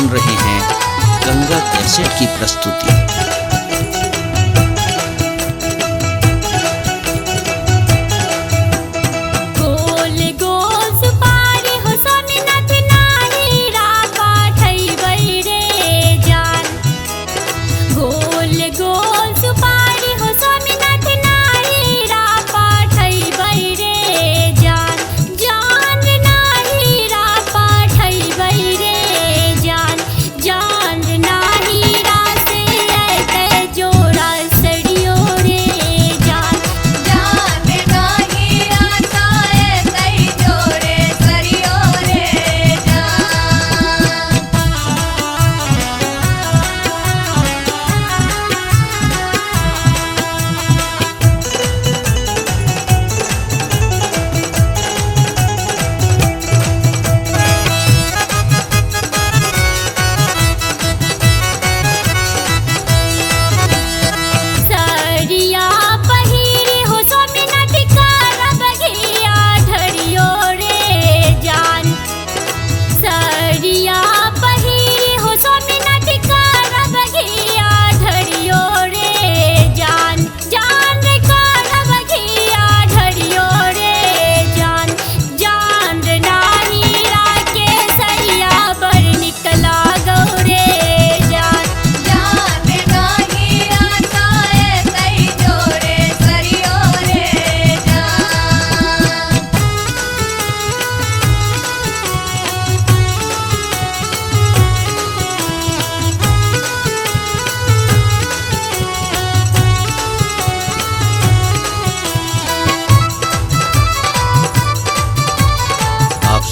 सुन रहे हैं गंगा कैसेट की प्रस्तुति।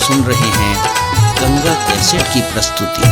सुन रहे हैं गंगा कैसेट की प्रस्तुति।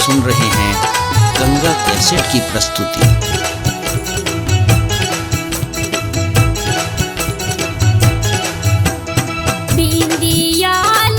सुन रहे हैं गंगा कैसेट की प्रस्तुति। जान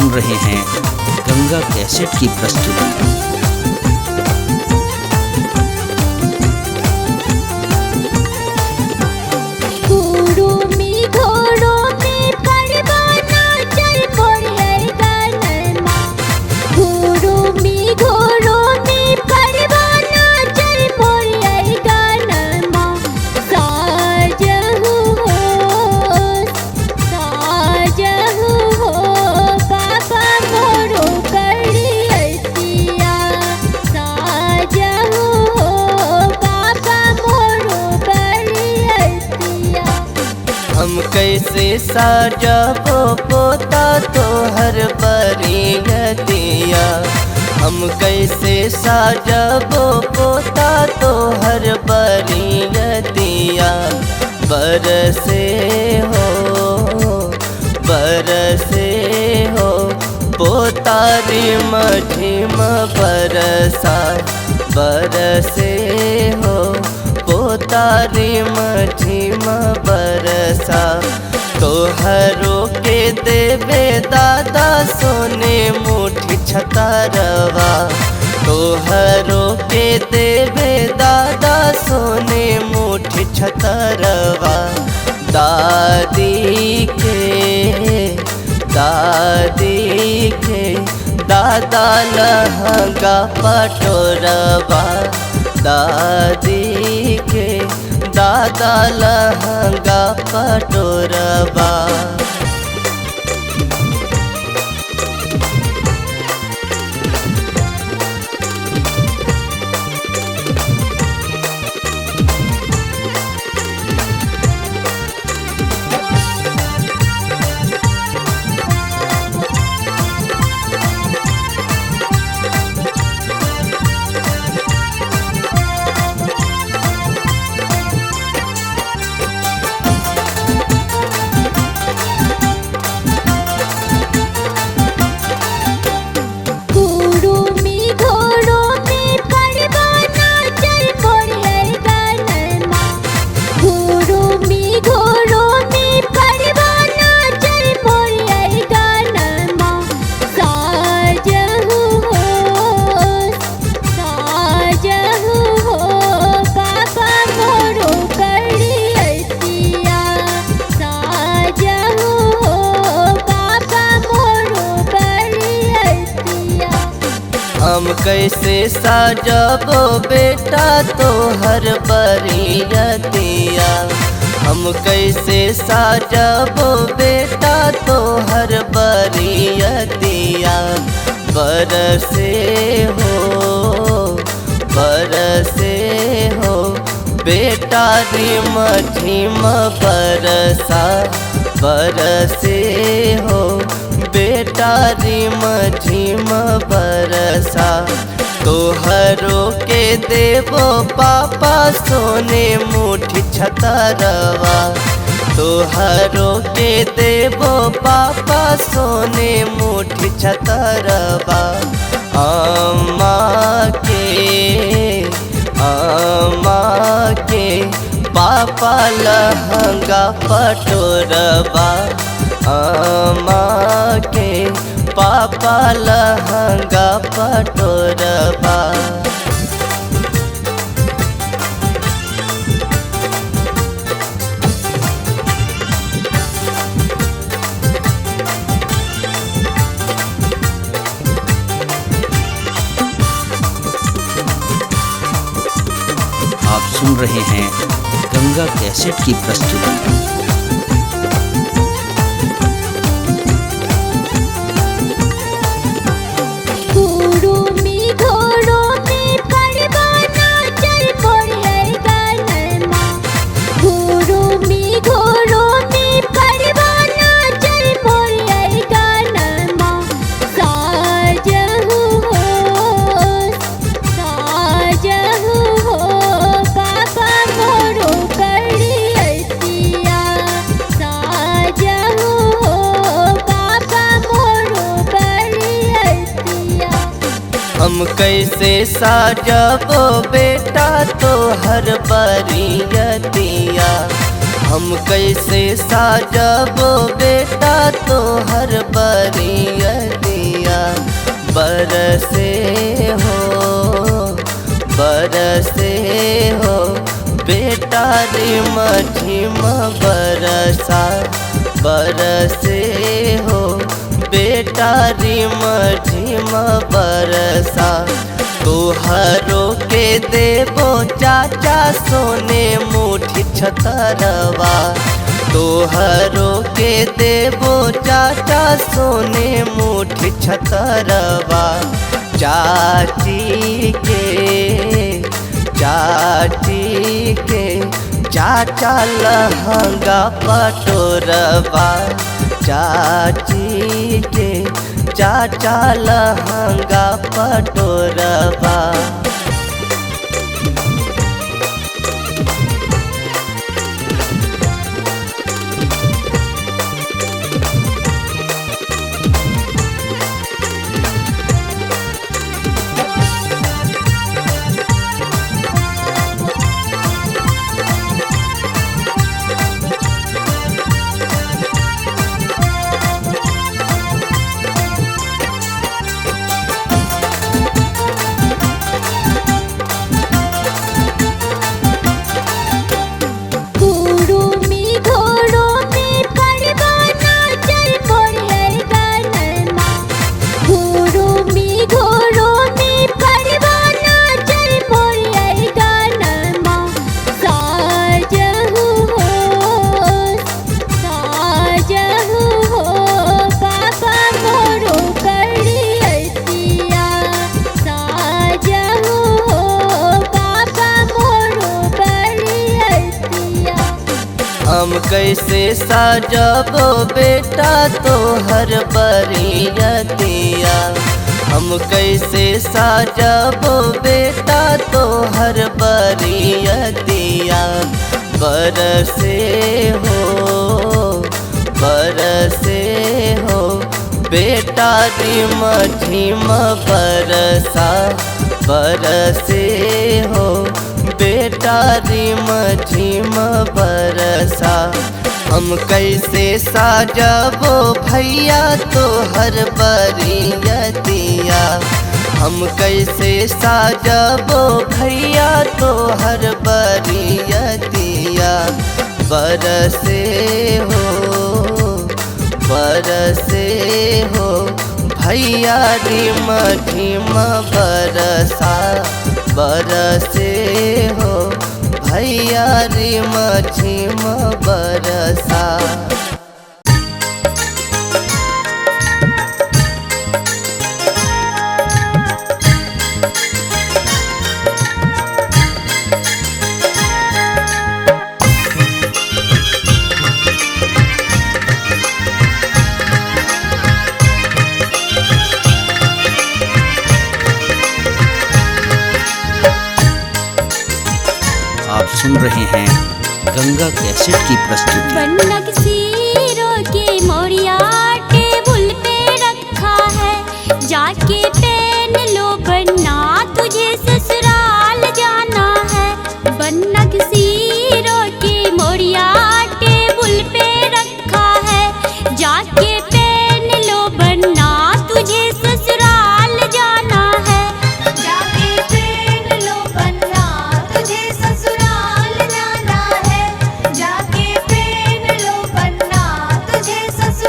सुन रहे हैं गंगा कैसेट की प्रस्तुति। हम कैसे साजबो पोता तोहर बरियतिया, हम कैसे साजबो पोता तोहर बरियतिया। बरसे हो पोता रिम झिम बरसा, बरसे हो पोता रिम झिम बरसा। तोहरो के देवे दादा सोने मुठी छतरवा, तोहरो के देवे दादा सोने मुठी छतरवा। दादी के दादा लहंगा पटोरवा, दादी के दादा लहंगा पटोरवा। हम कैसे साजबो बेटा तोहर बरियतिया, हम कैसे साजबो बेटा तोहर बरियतिया। बरसे हो बेटा रिम झिम बरसा, बरसे हो बेटा रिम झिम बरसा। तोहरो के देवो पापा सोने मुठी छतरवा, तोहरो के देवो पापा सोने मुठी छतरवा। अम्मा के पापा लहंगा पटोरवा, अम्मा के पापा लहंगा पटोरवा। आप सुन रहे हैं गंगा कैसेट की प्रस्तुति। हम कैसे साजबो बेटा तोहर बरियतिया, हम कैसे साजबो बेटा तोहर बरियतिया बरसे हो बेटा रे मझिम बरसे हो बेटा रे मझिम बरसा तोहरो के देबो चाचा सोने मुठी छतरवा तोहरो के देबो चाचा सोने मुठी छतरवा चाची के चाचा लहंगा पटोरवा चाची के चाचा लहंगा पटोरवा हम कैसे साजबो बेटा तोहर बरियतिया हम कैसे साजबो बेटा तोहर बरियतिया बरसे हो बेटा रे मझिम बरसे हो बेटा रे मझिम बरसा हम कैसे साजबो भैया तोहर बरियतिया हम कैसे साजबो भैया तोहर बरियतिया बरसे हो भैया रे मझिम बरसे हो भैया रे मझिम बरसा आप सुन रहे हैं गंगा कैसेट की प्रस्तुति। बनक सीरों के मोरिया टेबुल पे रखा है, जाके पहन लो बन्ना तुझे ससुराल जाना है। बनक सीरों के मोरिया टेबुल पे रखा है, जाके पहन लो बन्ना तुझे ससुराल जाना है। जाके पहन लो बन्ना तुझे ससुराल जाना है। जाके पहन लो बन्ना तुझे ससुराल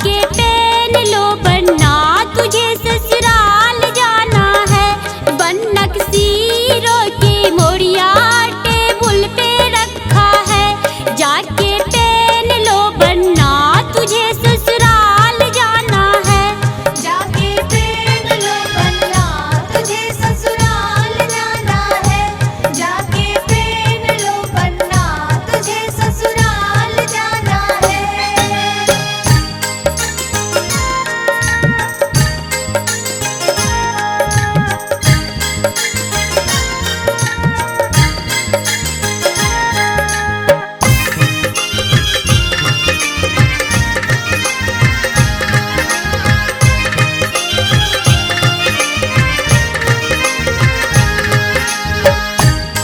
जाके पहन लो बनना तुझे ससुराल जाना है। बनक सीरों के मोड़िया टेबुल पे रखा है, जाके पहन लो बनना तुझे ससुराल जाना है। जाके पहन लो बनना तुझे ससुराल जाना है। जाके पहन लो बनना तुझे ससुराल जाना है।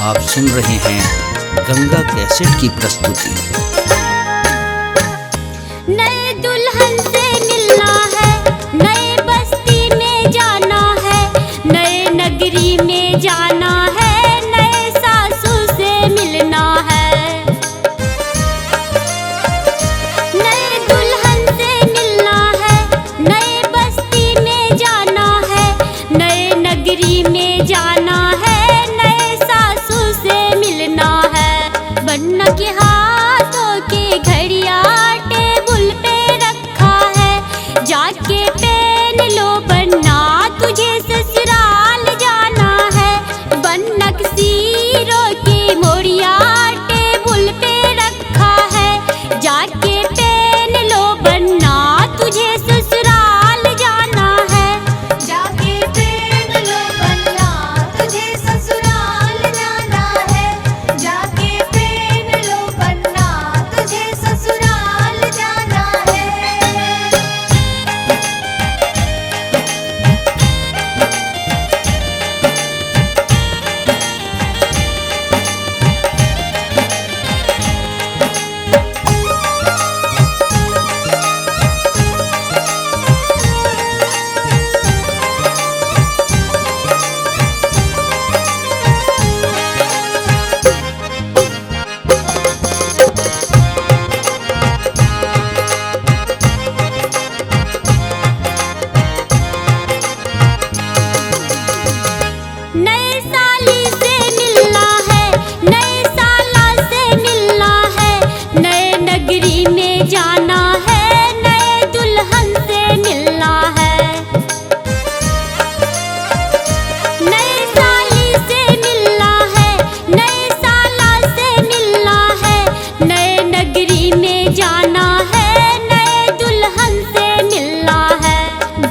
आप सुन रहे हैं गंगा कैसेट की प्रस्तुति। नए दुल्हन से मिलना है, नए बस्ती में जाना है, नए नगरी में जाना है, नए सासू से मिलना है। नए दुल्हन से मिलना है, नए बस्ती में जाना है, नए नगरी में जाना है, नए सासू से मिलना है। बनना के हाथों के घड़िया टेबुल पे रखा है, जाके पहन लो बनना तुझे ससुराल जाना है। बनक सीरों के मोड़िया टेबुल पे रखा है, जाके पहन लो बनना तुझे ससुराल जाना है। जाके पहन लो बनना तुझे ससुराल जाना है। जाके पहन लो बनना तुझे ससुराल जाना है। नए साली से मिलना है, नए साला से मिलना है, नए नगरी में जाना है, नए दुल्हन से मिलना है। नए साली से मिलना है, नए साला से मिलना है, नए नगरी में जाना है, नए दुल्हन से मिलना है।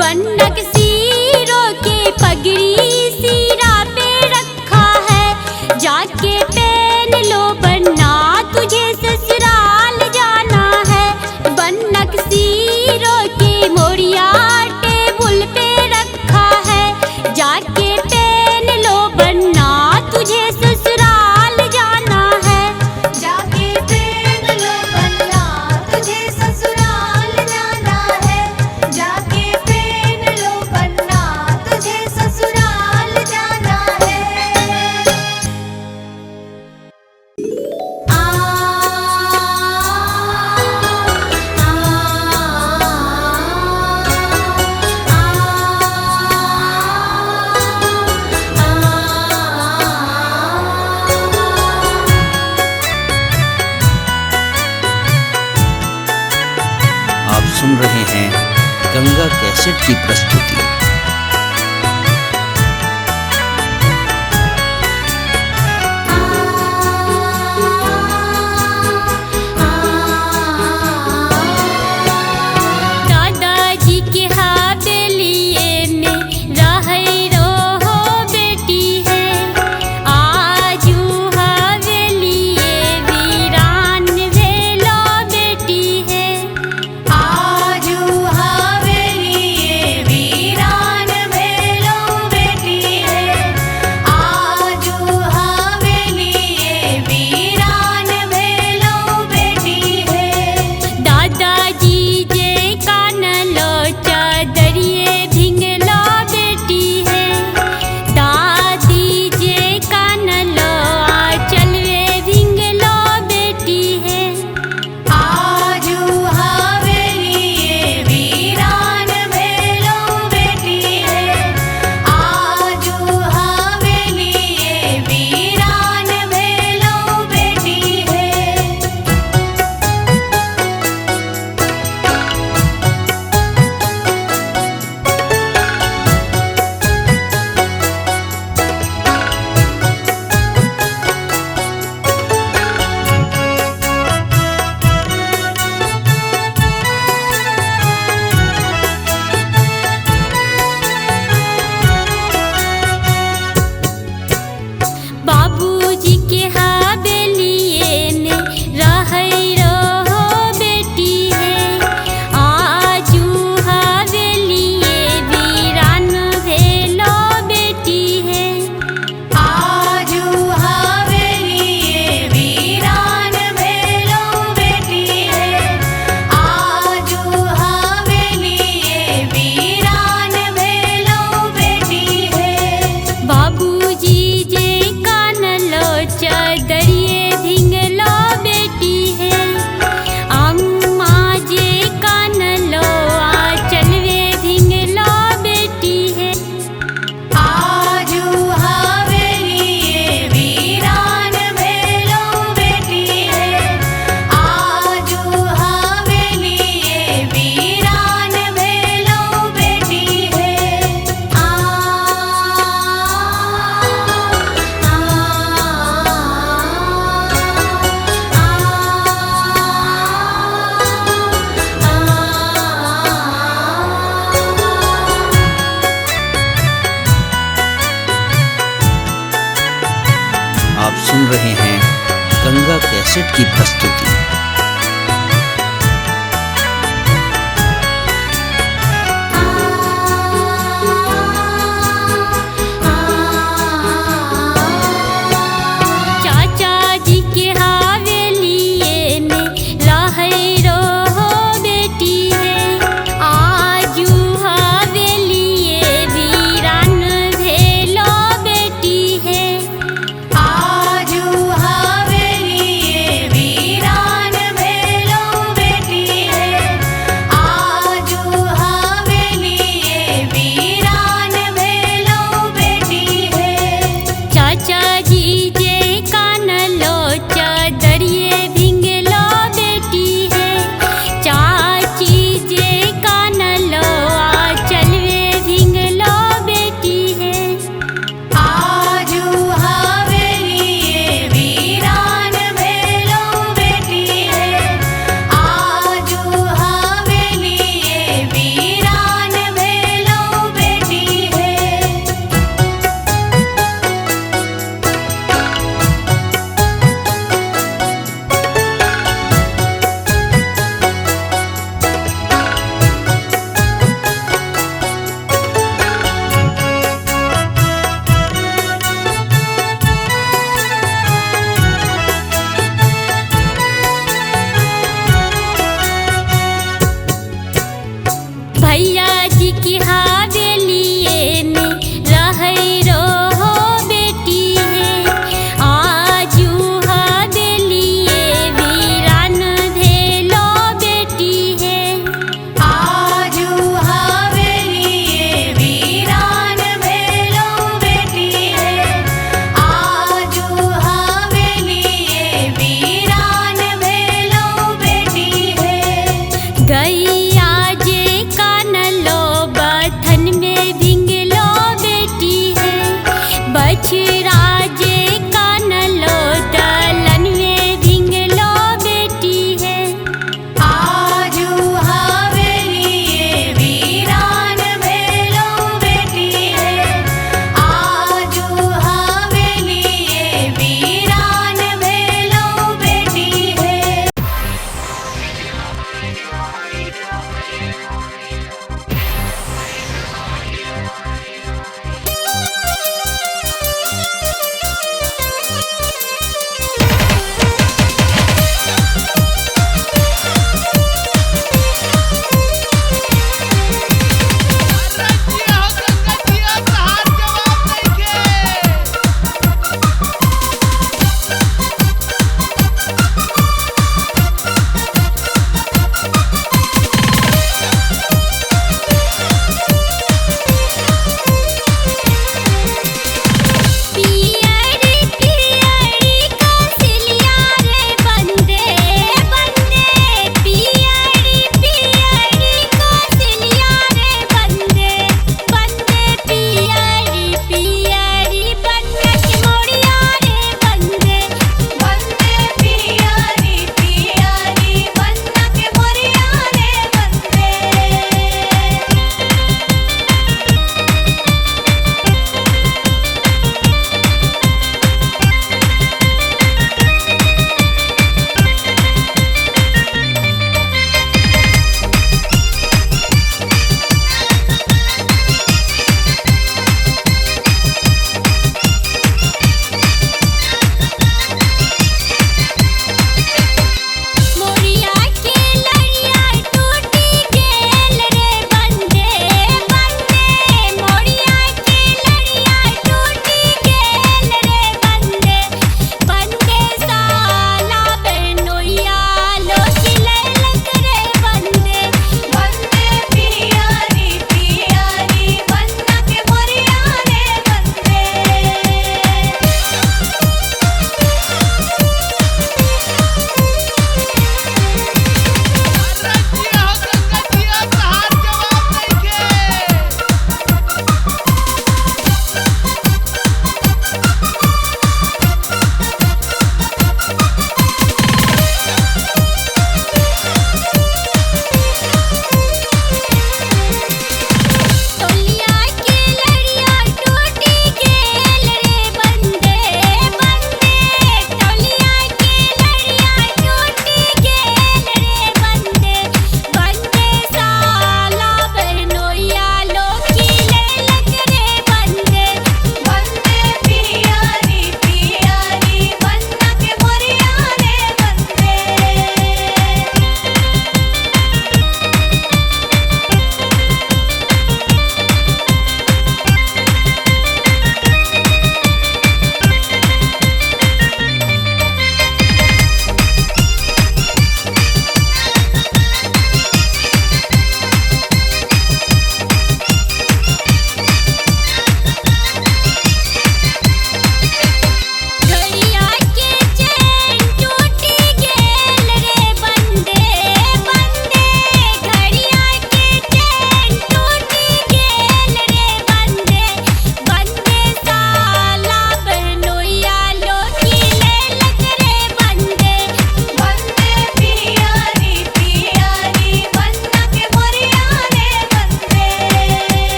बनक सीरों के पगड़ी सीरा पे रखा है, जाके पहन लो बनना तुझे ससुराल जाना है। बनक सीरों के मोड़िया टेबुल पे रखा है, जाके पहन लो बनना तुझे ससुराल जाना है। जाके पहन लो बनना तुझे ससुराल जाना है। जाके पहन लो बनना तुझे ससुराल जाना है। आप सुन रहे हैं गंगा कैसेट की प्रस्तुति। दादाजी के हवेलिए में रहै रहो बेटी है, आजू हवेलिए वीरान भेलो बेटी है। आजू हवेलिए वीरा कैसेट की प्रस्तुति। चाचा जी के हवेलिए में लहरो बेटी है, आजू हवेलिए वीरान भेलो बेटी है। आजू हवेलिए वीरान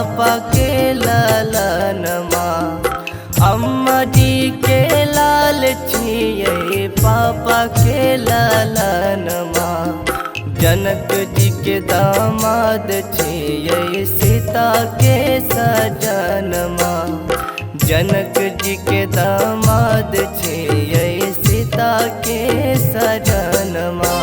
पापा के लालनमा। अम्मा जी के लाल छियै पापा के लालनमा। जनक जी के दामाद छियै सीता के सजनमा। जनक जी के दामाद छियै सीता के सजनमा।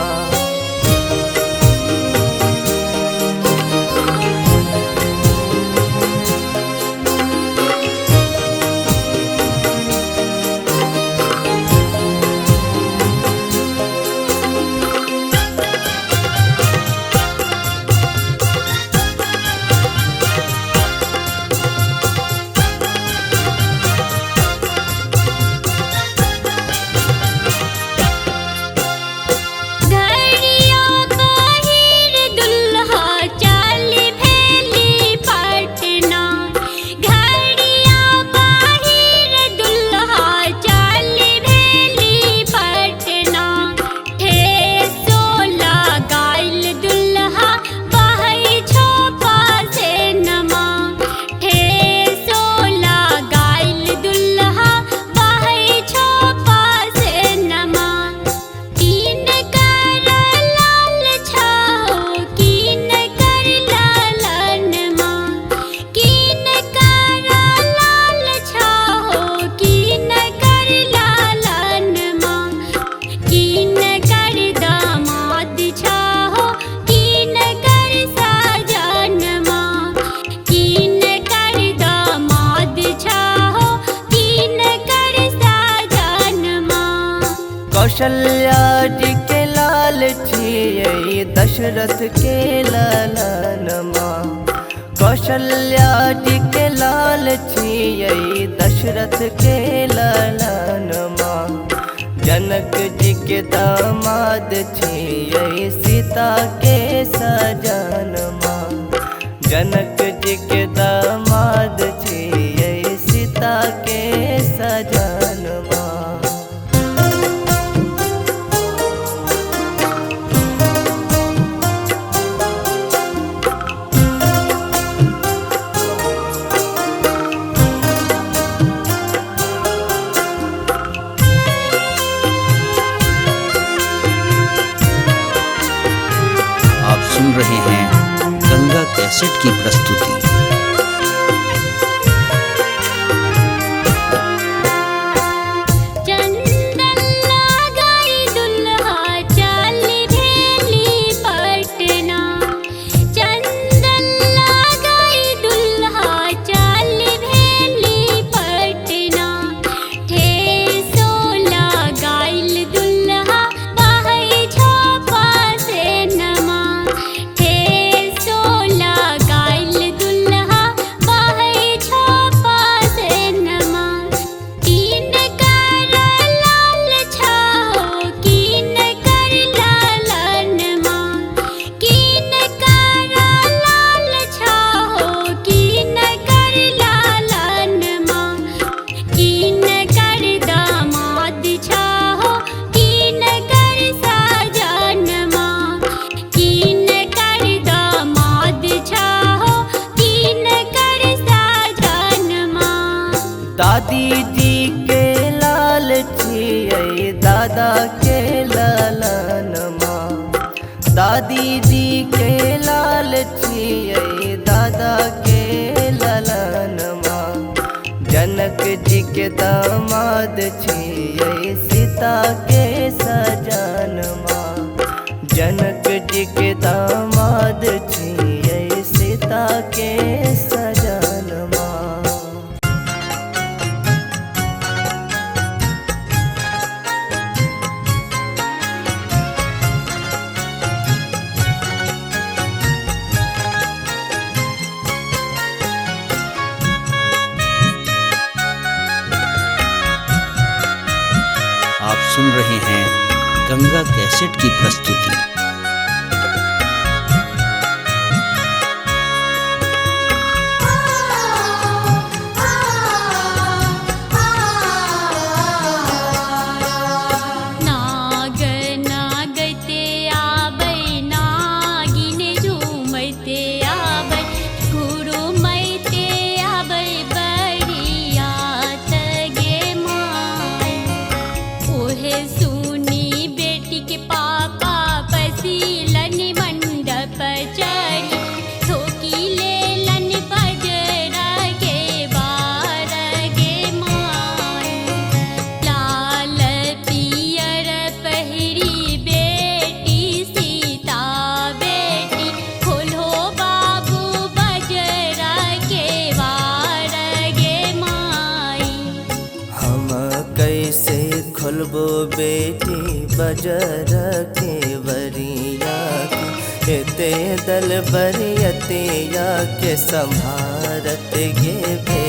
कौशल्या जी के लाल छियै दशरथ के लालनमा। कौशल्या जी के लाल छियै दशरथ के लालनमा। जनक जी के दामाद छियै सीता के सजनमा। जनक जी के दामाद छियै सीता के सजनमा। सुन रहे हैं गंगा कैसेट की प्रस्तुति। दादी जी के लाल छियै दादा के लालनमा। दादी जी के लाल छियै दादा के लालनमा। जनक जी के दामाद छियै सीता के सजनमा। जनक जी के दामाद छियै सीता के सजनमा। आप सुन रहे हैं गंगा कैसेट की प्रस्तुति। नागिन झूमते आबै गुरु मै खोलबो बेटी बजर के वरिया के एते दल बरियतिया के संभारत गे बेटी।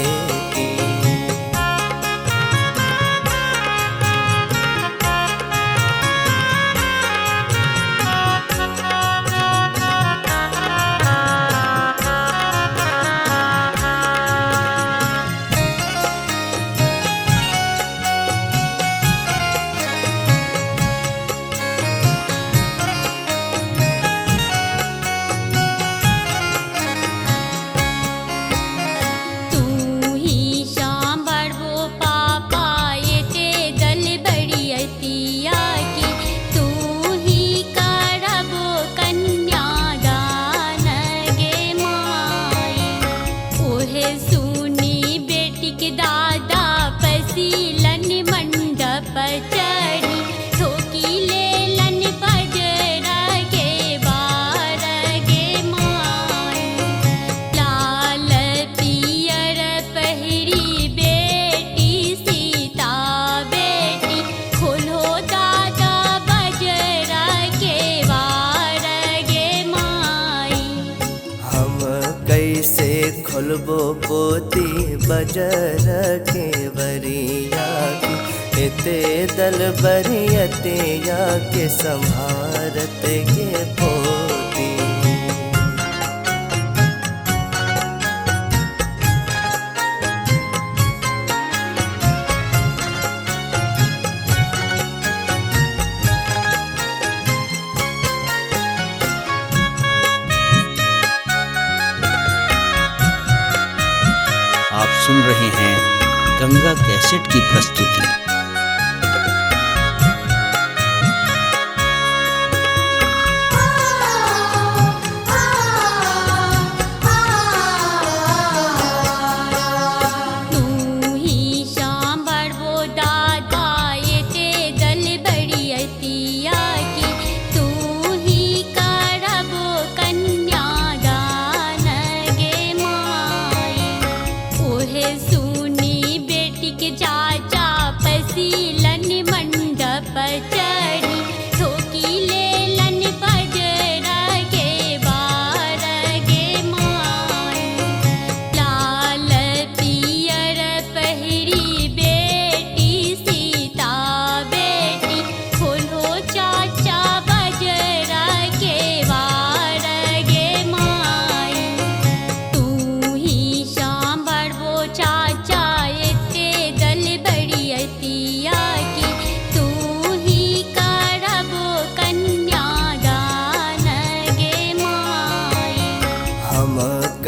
कैसे खोलबो पोती बजर के वरिया के एते दल बरियतिया के संभारत गे पोती। आप सुन रहे हैं गंगा कैसेट की प्रस्तुति।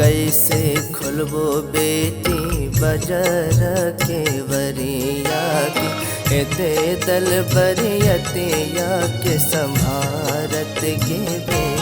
कैसे खोलबो बेटी बजर के वरिया के एते दल बरियतिया के संभारत गे बेटी।